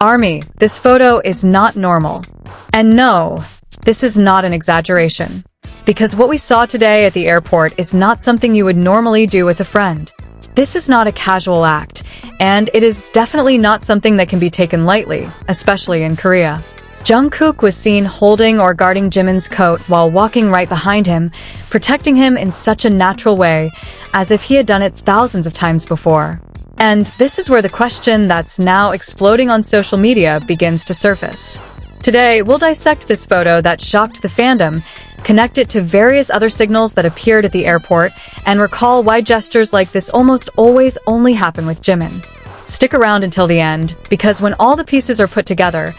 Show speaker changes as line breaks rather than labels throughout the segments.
Army, this photo is not normal. And no, this is not an exaggeration. Because what we saw today at the airport is not something you would normally do with a friend. This is not a casual act, and it is definitely not something that can be taken lightly, especially in Korea. Jungkook was seen holding or guarding Jimin's coat while walking right behind him, protecting him in such a natural way, as if he had done it thousands of times before. And this is where the question that's now exploding on social media begins to surface. Today, we'll dissect this photo that shocked the fandom, connect it to various other signals that appeared at the airport, and recall why gestures like this almost always only happen with Jimin. Stick around until the end, because when all the pieces are put together,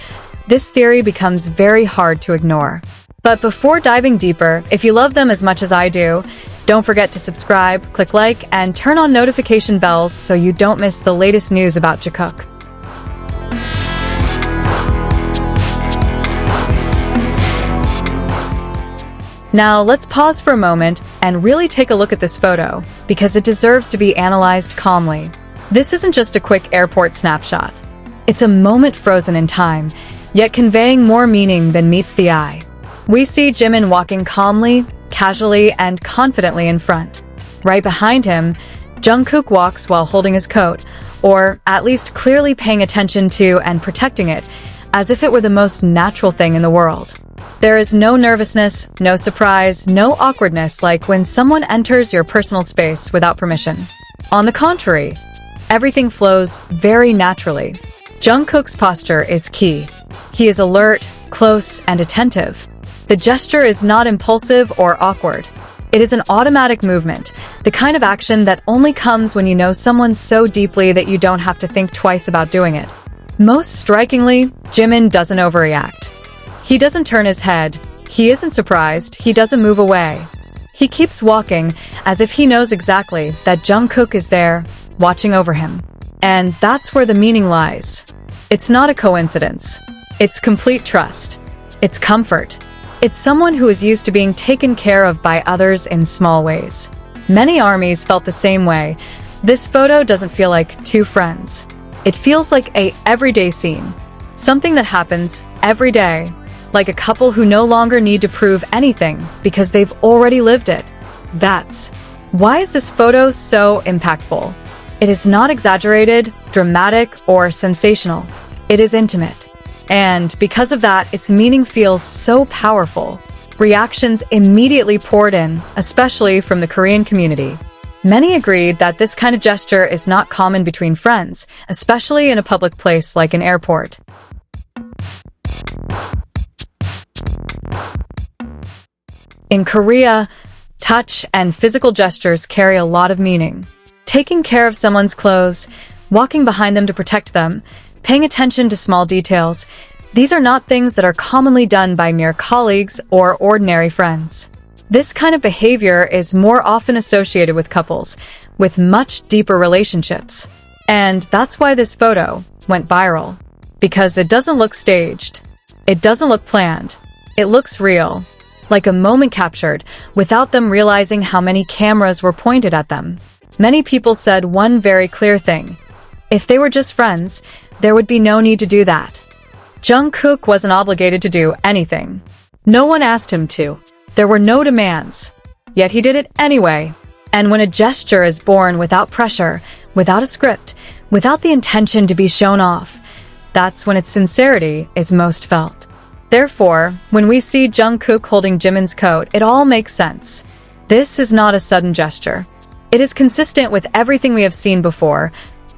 this theory becomes very hard to ignore. But before diving deeper, if you love them as much as I do, don't forget to subscribe, click like, and turn on notification bells so you don't miss the latest news about Jikook. Now, let's pause for a moment and really take a look at this photo, because it deserves to be analyzed calmly. This isn't just a quick airport snapshot. It's a moment frozen in time, yet conveying more meaning than meets the eye. We see Jimin walking calmly, casually, and confidently in front. Right behind him, Jungkook walks while holding his coat, or at least clearly paying attention to and protecting it, as if it were the most natural thing in the world. There is no nervousness, no surprise, no awkwardness like when someone enters your personal space without permission. On the contrary, everything flows very naturally. Jungkook's posture is key. He is alert, close, and attentive. The gesture is not impulsive or awkward. It is an automatic movement, the kind of action that only comes when you know someone so deeply that you don't have to think twice about doing it. Most strikingly, Jimin doesn't overreact. He doesn't turn his head, he isn't surprised, he doesn't move away. He keeps walking as if he knows exactly that Jungkook is there, watching over him. And that's where the meaning lies. It's not a coincidence. It's complete trust. It's comfort. It's someone who is used to being taken care of by others in small ways. Many armies felt the same way. This photo doesn't feel like two friends. It feels like a everyday scene. Something that happens every day. Like a couple who no longer need to prove anything because they've already lived it. That's why is this photo so impactful? It is not exaggerated, dramatic, or sensational. It is intimate. And because of that, its meaning feels so powerful. Reactions immediately poured in, especially from the Korean community. Many agreed that this kind of gesture is not common between friends, especially in a public place like an airport. In Korea, touch and physical gestures carry a lot of meaning. Taking care of someone's clothes, walking behind them to protect them, paying attention to small details, these are not things that are commonly done by mere colleagues or ordinary friends. This kind of behavior is more often associated with couples, with much deeper relationships. And that's why this photo went viral. Because it doesn't look staged. It doesn't look planned. It looks real. Like a moment captured, without them realizing how many cameras were pointed at them. Many people said one very clear thing. If they were just friends, there would be no need to do that. Jungkook wasn't obligated to do anything. No one asked him to. There were no demands. Yet he did it anyway. And when a gesture is born without pressure, without a script, without the intention to be shown off, that's when its sincerity is most felt. Therefore, when we see Jungkook holding Jimin's coat, it all makes sense. This is not a sudden gesture. It is consistent with everything we have seen before.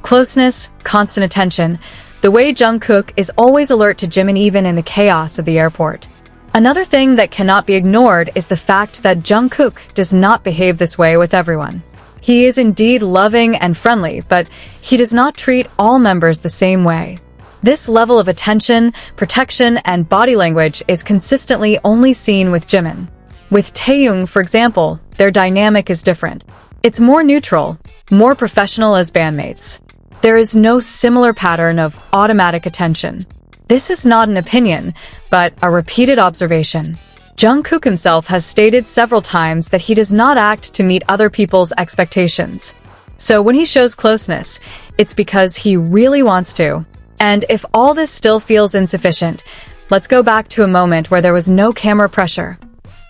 Closeness, constant attention, the way Jungkook is always alert to Jimin even in the chaos of the airport. Another thing that cannot be ignored is the fact that Jungkook does not behave this way with everyone. He is indeed loving and friendly, but he does not treat all members the same way. This level of attention, protection, and body language is consistently only seen with Jimin. With Taeyong, for example, their dynamic is different. It's more neutral, more professional as bandmates. There is no similar pattern of automatic attention. This is not an opinion, but a repeated observation. Jungkook himself has stated several times that he does not act to meet other people's expectations. So when he shows closeness, it's because he really wants to. And if all this still feels insufficient, let's go back to a moment where there was no camera pressure.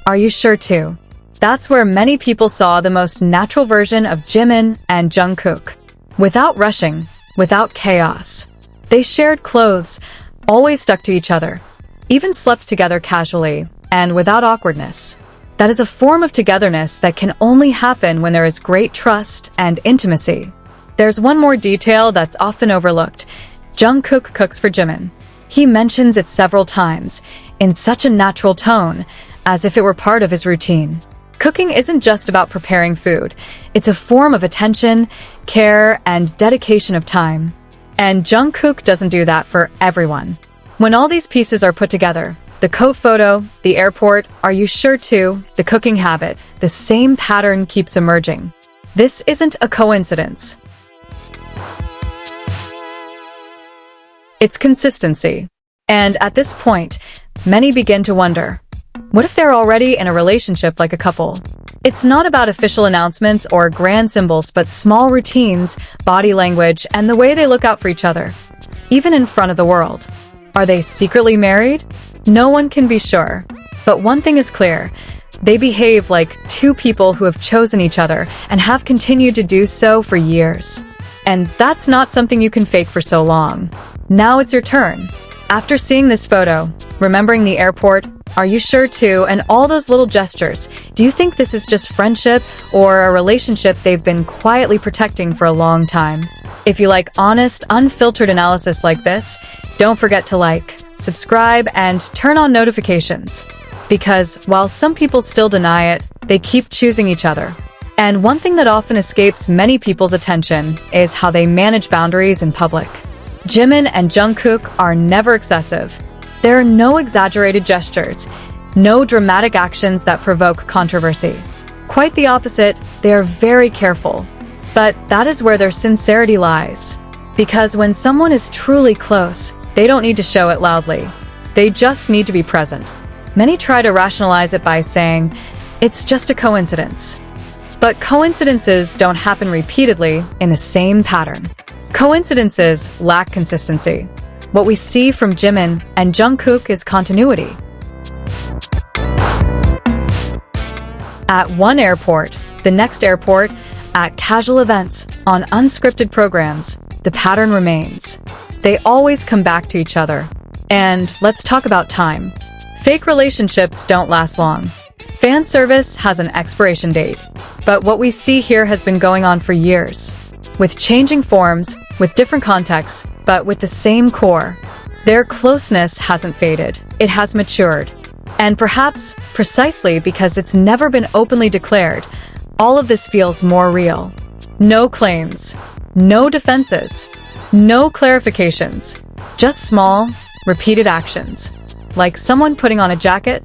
Are you sure too? That's where many people saw the most natural version of Jimin and Jungkook. Without rushing, without chaos. They shared clothes, always stuck to each other, even slept together casually, and without awkwardness. That is a form of togetherness that can only happen when there is great trust and intimacy. There's one more detail that's often overlooked. Jungkook cooks for Jimin. He mentions it several times, in such a natural tone, as if it were part of his routine. Cooking isn't just about preparing food. It's a form of attention, care, and dedication of time. And Jungkook doesn't do that for everyone. When all these pieces are put together, the coat photo, the airport, are you sure too, the cooking habit, the same pattern keeps emerging. This isn't a coincidence. It's consistency. And at this point, many begin to wonder, what if they're already in a relationship like a couple? It's not about official announcements or grand symbols, but small routines, body language, and the way they look out for each other, even in front of the world. Are they secretly married? No one can be sure. But one thing is clear. They behave like two people who have chosen each other and have continued to do so for years. And that's not something you can fake for so long. Now it's your turn. After seeing this photo, remembering the airport, are you sure too, and all those little gestures, do you think this is just friendship or a relationship they've been quietly protecting for a long time? If you like honest, unfiltered analysis like this, don't forget to like, subscribe, and turn on notifications. Because while some people still deny it, they keep choosing each other. And one thing that often escapes many people's attention is how they manage boundaries in public. Jimin and Jungkook are never excessive. There are no exaggerated gestures, no dramatic actions that provoke controversy. Quite the opposite, they are very careful. But that is where their sincerity lies. Because when someone is truly close, they don't need to show it loudly. They just need to be present. Many try to rationalize it by saying, it's just a coincidence. But coincidences don't happen repeatedly in the same pattern. Coincidences lack consistency. What we see from Jimin and Jungkook is continuity. At one airport, the next airport, at casual events, on unscripted programs, the pattern remains. They always come back to each other. And let's talk about time. Fake relationships don't last long. Fan service has an expiration date. But what we see here has been going on for years. With changing forms, with different contexts, but with the same core. Their closeness hasn't faded. It has matured. And perhaps, precisely because it's never been openly declared, all of this feels more real. No claims. No defenses. No clarifications. Just small, repeated actions. Like someone putting on a jacket